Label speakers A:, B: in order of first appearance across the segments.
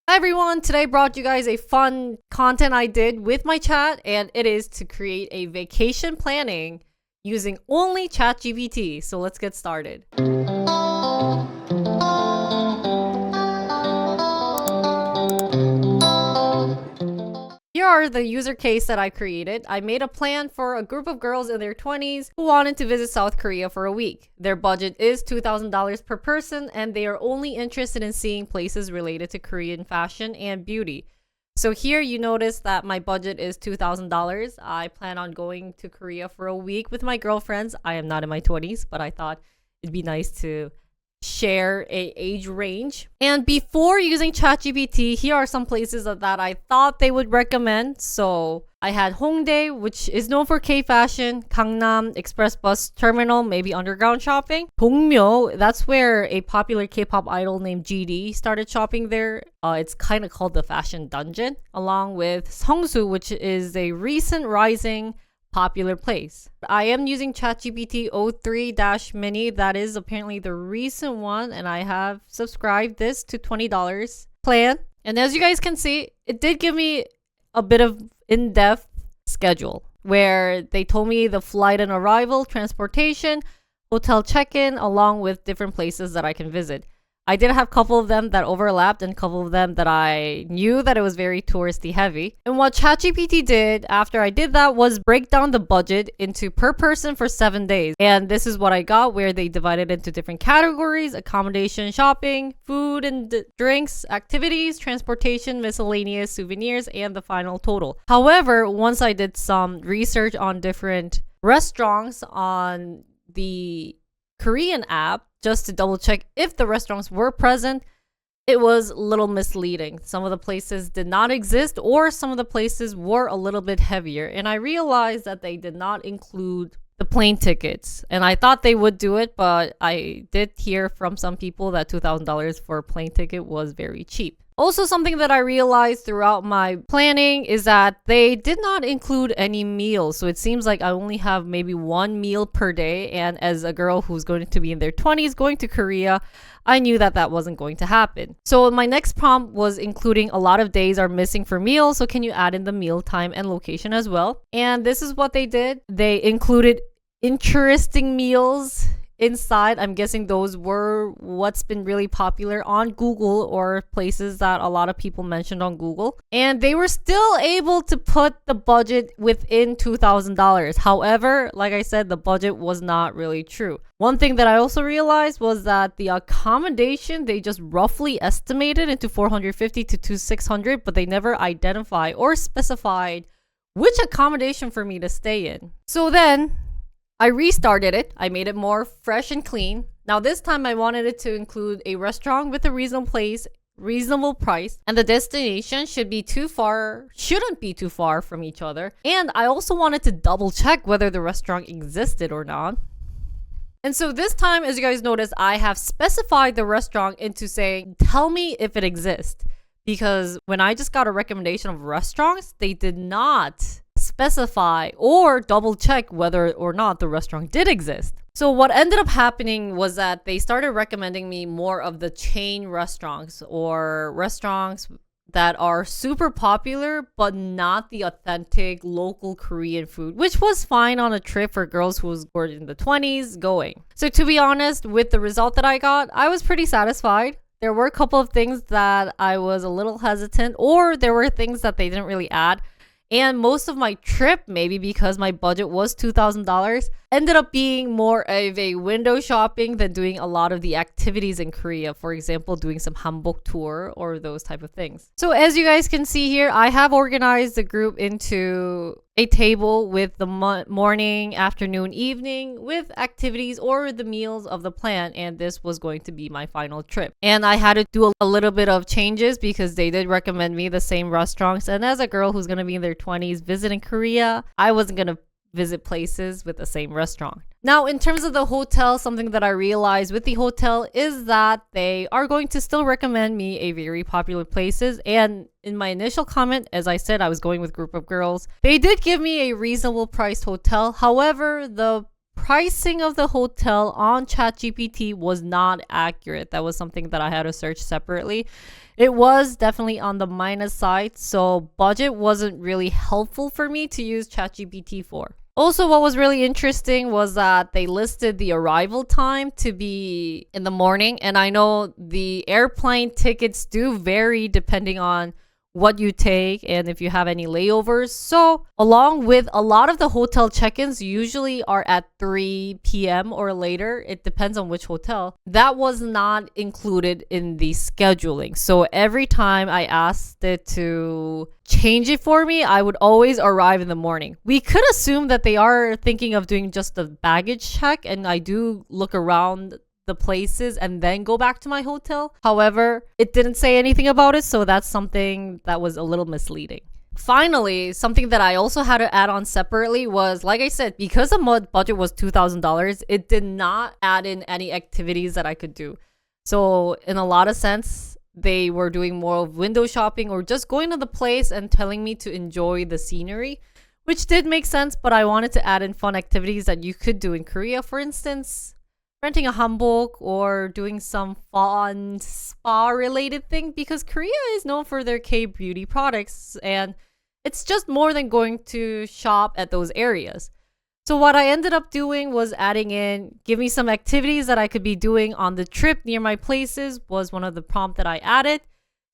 A: Hi everyone, today I brought you guys a fun content I did with my chat, and it is to create a vacation planning using only ChatGPT. So let's get started. Here are the user case that I created. I made a plan for a group of girls in their 20s who wanted to visit South Korea for a week. Their budget is $2,000 per person, and they are only interested in seeing places related to Korean fashion and beauty. So here you notice that my budget is $2,000. I plan on going to Korea for a week with my girlfriends. I am not in my 20s, but I thought it'd be nice to share a age range. And before using ChatGPT, here are some places that I thought they would recommend. So I had Hongdae, which is known for K-fashion, Gangnam, Express Bus Terminal, maybe underground shopping. Dongmyo, that's where a popular K-pop idol named GD started shopping there. It's kind of called the fashion dungeon, along with Seongsu, which is a recent rising popular place. I am using ChatGPT 03-mini. That is apparently the recent one, and I have subscribed this to $20 plan. And as you guys can see, it did give me a bit of in-depth schedule where they told me the flight and arrival, transportation, hotel check-in, along with different places that I can visit. I did have a couple of them that overlapped and a couple of them that I knew that it was very touristy heavy. And what ChatGPT did after I did that was break down the budget into per person for 7 days. And this is what I got, where they divided into different categories: accommodation, shopping, food and drinks, activities, transportation, miscellaneous, souvenirs, and the final total. However, once I did some research on different restaurants on the Korean app, just to double check if the restaurants were present, it was a little misleading. Some of the places did not exist, or some of the places were a little bit heavier. And I realized that they did not include the plane tickets. And I thought they would do it, but I did hear from some people that $2,000 for a plane ticket was very cheap. Also, something that I realized throughout my planning is that they did not include any meals. So it seems like I only have maybe one meal per day. And as a girl who's going to be in their 20s going to Korea, I knew that that wasn't going to happen. So my next prompt was including a lot of days are missing for meals. So can you add in the meal time and location as well? And this is what they did. They included interesting meals inside. I'm guessing those were what's been really popular on Google, or places that a lot of people mentioned on Google. And they were still able to put the budget within $2,000. However, like I said, the budget was not really true. One thing that I also realized was that the accommodation, they just roughly estimated into $450 to $600, but they never identified or specified which accommodation for me to stay in. So then I restarted it. I made it more fresh and clean. Now this time I wanted it to include a restaurant with a reasonable price, and the destination shouldn't be too far from each other. And I also wanted to double check whether the restaurant existed or not. And so this time, as you guys notice, I have specified the restaurant into saying, tell me if it exists. Because when I just got a recommendation of restaurants, they did not specify or double check whether or not the restaurant did exist. So what ended up happening was that they started recommending me more of the chain restaurants, or restaurants that are super popular but not the authentic local Korean food, which was fine on a trip for girls who were in the 20s going. So to be honest, with the result that I got, I was pretty satisfied. There were a couple of things that I was a little hesitant, or there were things that they didn't really add. And most of my trip, maybe because my budget was $2,000, ended up being more of a window shopping than doing a lot of the activities in Korea. For example, doing some hanbok tour or those type of things. So as you guys can see here, I have organized the group into a table with the morning, afternoon, evening, with activities or the meals of the plan. And this was going to be my final trip. And I had to do a little bit of changes because they did recommend me the same restaurants. And as a girl who's going to be in their 20s visiting Korea, I wasn't going to visit places with the same restaurant. Now, in terms of the hotel, something that I realized with the hotel is that they are going to still recommend me a very popular places. And in my initial comment, as I said, I was going with a group of girls. They did give me a reasonable priced hotel. However, the pricing of the hotel on ChatGPT was not accurate. That was something that I had to search separately. It was definitely on the minus side, so budget wasn't really helpful for me to use ChatGPT for. Also, what was really interesting was that they listed the arrival time to be in the morning, and I know the airplane tickets do vary depending on what you take and if you have any layovers. So, along with a lot of the hotel check-ins usually are at 3 p.m. or later. It depends on which hotel. That was not included in the scheduling. So, every time I asked it to change it for me, I would always arrive in the morning. We could assume that they are thinking of doing just a baggage check, and I do look around the places and then go back to my hotel. However, it didn't say anything about it, so that's something that was a little misleading. Finally, something that I also had to add on separately was, like I said, because the budget was $2,000, it did not add in any activities that I could do. So in a lot of sense, they were doing more of window shopping or just going to the place and telling me to enjoy the scenery, which did make sense, but I wanted to add in fun activities that you could do in Korea. For instance, renting a hanbok or doing some fun spa related thing, because Korea is known for their K-beauty products and it's just more than going to shop at those areas. So what I ended up doing was adding in, give me some activities that I could be doing on the trip near my places was one of the prompts that I added.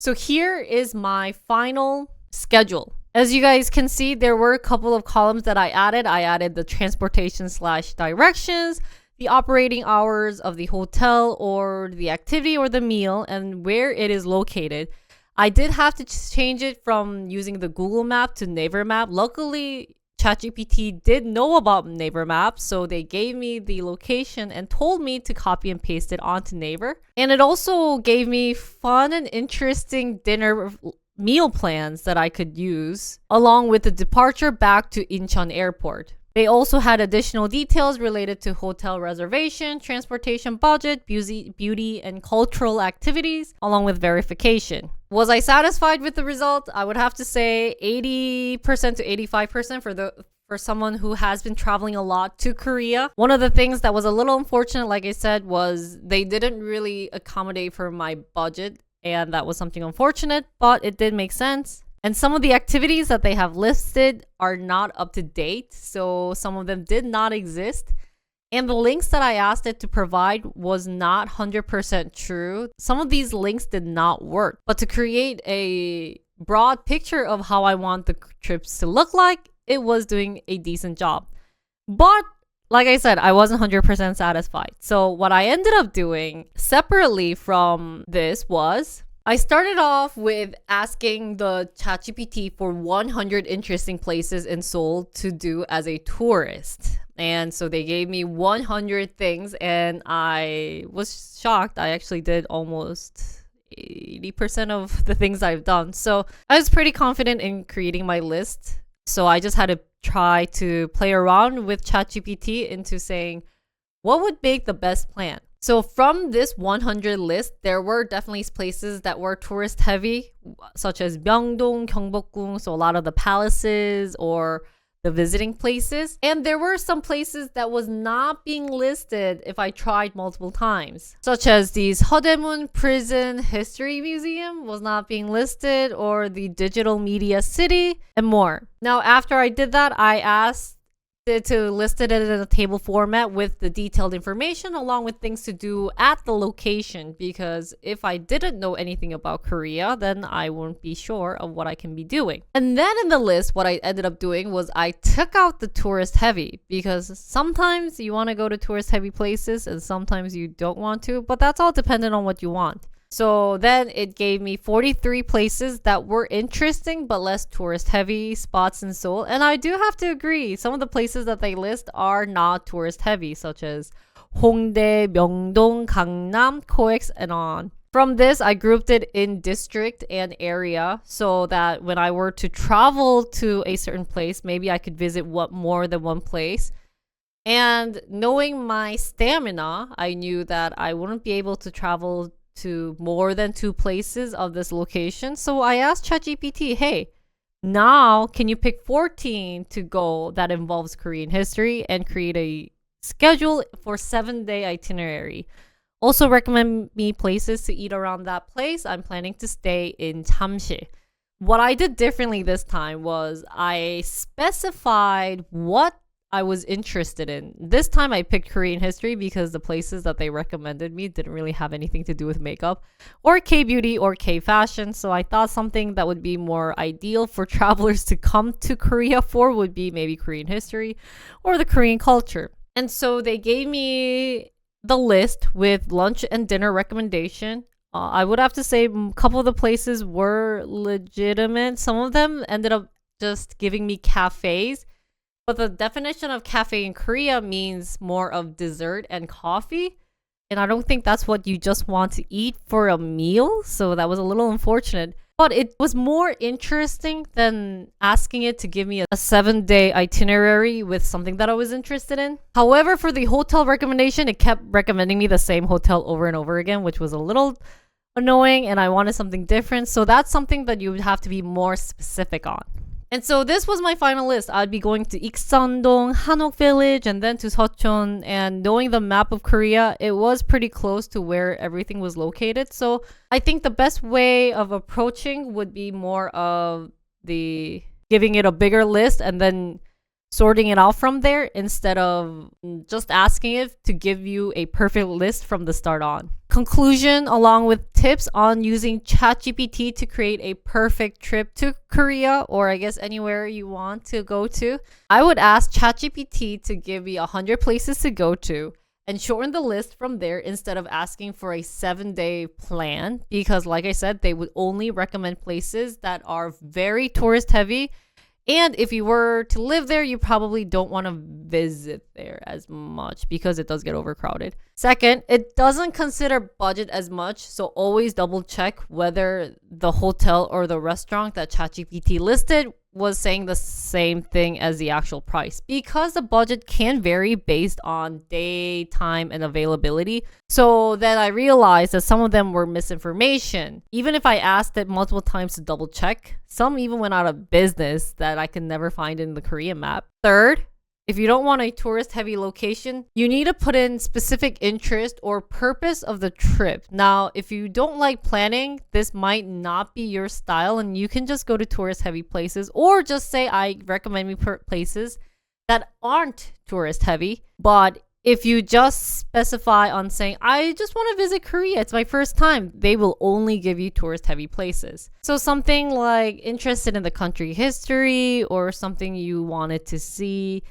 A: So here is my final schedule. As you guys can see, there were a couple of columns that I added. I added the transportation/directions, the operating hours of the hotel or the activity or the meal, and where it is located. I did have to change it from using the Google map to Naver map. Luckily, ChatGPT did know about Naver maps, so they gave me the location and told me to copy and paste it onto Naver. And it also gave me fun and interesting dinner meal plans that I could use, along with the departure back to Incheon Airport. They also had additional details related to hotel reservation, transportation budget, beauty and cultural activities, along with verification. Was I satisfied with the result? I would have to say 80% to 85% for someone who has been traveling a lot to Korea. One of the things that was a little unfortunate, like I said, was they didn't really accommodate for my budget, and that was something unfortunate, but it did make sense. And some of the activities that they have listed are not up to date, so some of them did not exist. And the links that I asked it to provide was not 100% true. Some of these links did not work. But to create a broad picture of how I want the trips to look like, it was doing a decent job. But like I said, I wasn't 100% satisfied. So what I ended up doing separately from this was, I started off with asking the ChatGPT for 100 interesting places in Seoul to do as a tourist. And so they gave me 100 things and I was shocked. I actually did almost 80% of the things I've done. So I was pretty confident in creating my list. So I just had to try to play around with ChatGPT into saying, what would make the best plan? So from this 100 list, there were definitely places that were tourist heavy, such as Myeongdong, Gyeongbokgung, so a lot of the palaces or the visiting places. And there were some places that was not being listed if I tried multiple times, such as the Seodaemun Prison History Museum was not being listed, or the Digital Media City, and more. Now, after I did that, I asked to list it in a table format with the detailed information along with things to do at the location, because if I didn't know anything about Korea, then I wouldn't be sure of what I can be doing. And then in the list, what I ended up doing was I took out the tourist heavy, because sometimes you want to go to tourist heavy places and sometimes you don't want to, but that's all dependent on what you want. So then it gave me 43 places that were interesting but less tourist heavy spots in Seoul. And I do have to agree, some of the places that they list are not tourist heavy, such as Hongdae, Myeongdong, Gangnam, COEX, and on. From this, I grouped it in district and area so that when I were to travel to a certain place, maybe I could visit more than one place. And knowing my stamina, I knew that I wouldn't be able to travel to more than 2 places of this location. So I asked ChatGPT, hey, now can you pick 14 to go that involves Korean history and create a schedule for 7-day itinerary. Also recommend me places to eat around that place. I'm planning to stay in Jamsil. What I did differently this time was I specified what I was interested in. This time I picked Korean history because the places that they recommended me didn't really have anything to do with makeup or K-beauty or K-fashion. So I thought something that would be more ideal for travelers to come to Korea for would be maybe Korean history or the Korean culture. And so they gave me the list with lunch and dinner recommendation. I would have to say a couple of the places were legitimate. Some of them ended up just giving me cafes. But the definition of cafe in Korea means more of dessert and coffee. And I don't think that's what you just want to eat for a meal. So that was a little unfortunate. But it was more interesting than asking it to give me a 7-day itinerary with something that I was interested in. However, for the hotel recommendation, it kept recommending me the same hotel over and over again, which was a little annoying, and I wanted something different. So that's something that you would have to be more specific on. And so this was my final list. I'd be going to Iksan-dong, Hanok Village, and then to Seocheon. And knowing the map of Korea, it was pretty close to where everything was located. So I think the best way of approaching would be more of the giving it a bigger list and then sorting it out from there instead of just asking it to give you a perfect list from the start on. Conclusion, along with tips on using ChatGPT to create a perfect trip to Korea, or I guess anywhere you want to go to. I would ask ChatGPT to give me 100 places to go to and shorten the list from there instead of asking for a 7-day plan, because like I said, they would only recommend places that are very tourist heavy. And if you were to live there, you probably don't want to visit there as much because it does get overcrowded. Second, it doesn't consider budget as much, so always double check whether the hotel or the restaurant that ChatGPT listed was saying the same thing as the actual price, because the budget can vary based on day, time, and availability. So then I realized that some of them were misinformation. Even if I asked it multiple times to double check, some even went out of business that I could never find in the Korean map. Third, if you don't want a tourist heavy location, you need to put in specific interest or purpose of the trip. Now, if you don't like planning, this might not be your style and you can just go to tourist heavy places, or just say I recommend me places that aren't tourist heavy. But if you just specify on saying, I just want to visit Korea, it's my first time, they will only give you tourist heavy places. So something like interested in the country history or something you wanted to see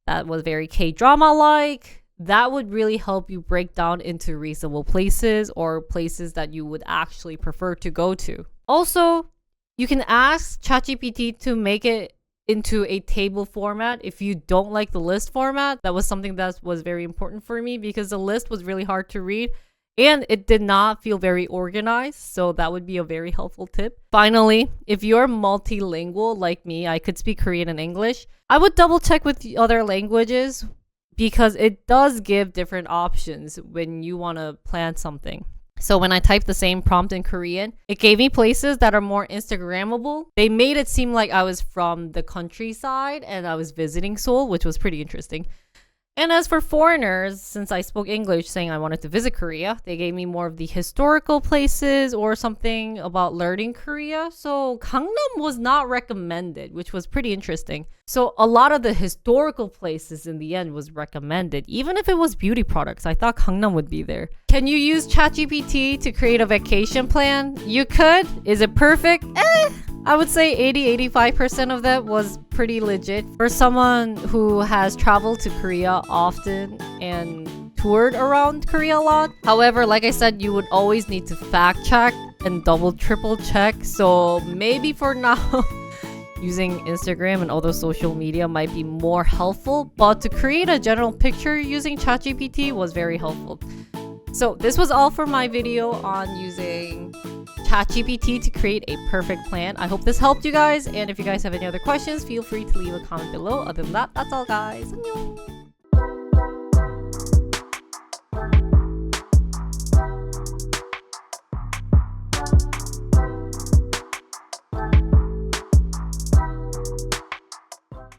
A: that was very K-drama like, that would really help you break down into reasonable places or places that you would actually prefer to go to. Also, you can ask ChatGPT to make it into a table format if you don't like the list format. That was something that was very important for me because the list was really hard to read and it did not feel very organized. So that would be a very helpful tip. Finally, if you're multilingual like me, I could speak Korean and English, I would double check with the other languages because it does give different options when you want to plan something. So when I typed the same prompt in Korean, it gave me places that are more Instagrammable. They made it seem like I was from the countryside and I was visiting Seoul, which was pretty interesting. And as for foreigners, since I spoke English saying I wanted to visit Korea, they gave me more of the historical places or something about learning Korea. So Gangnam was not recommended, which was pretty interesting. So a lot of the historical places in the end was recommended. Even if it was beauty products, I thought Gangnam would be there. Can you use ChatGPT to create a vacation plan? You could. Is it perfect? I would say 80-85% of that was pretty legit. For someone who has traveled to Korea often and toured around Korea a lot. However, like I said, you would always need to fact check and triple check. So maybe for now, using Instagram and other social media might be more helpful. But to create a general picture using ChatGPT was very helpful. So this was all for my video on using ChatGPT to create a perfect plan. I hope this helped you guys, and if you guys have any other questions, feel free to leave a comment below. Other than that, that's all guys. 안녕.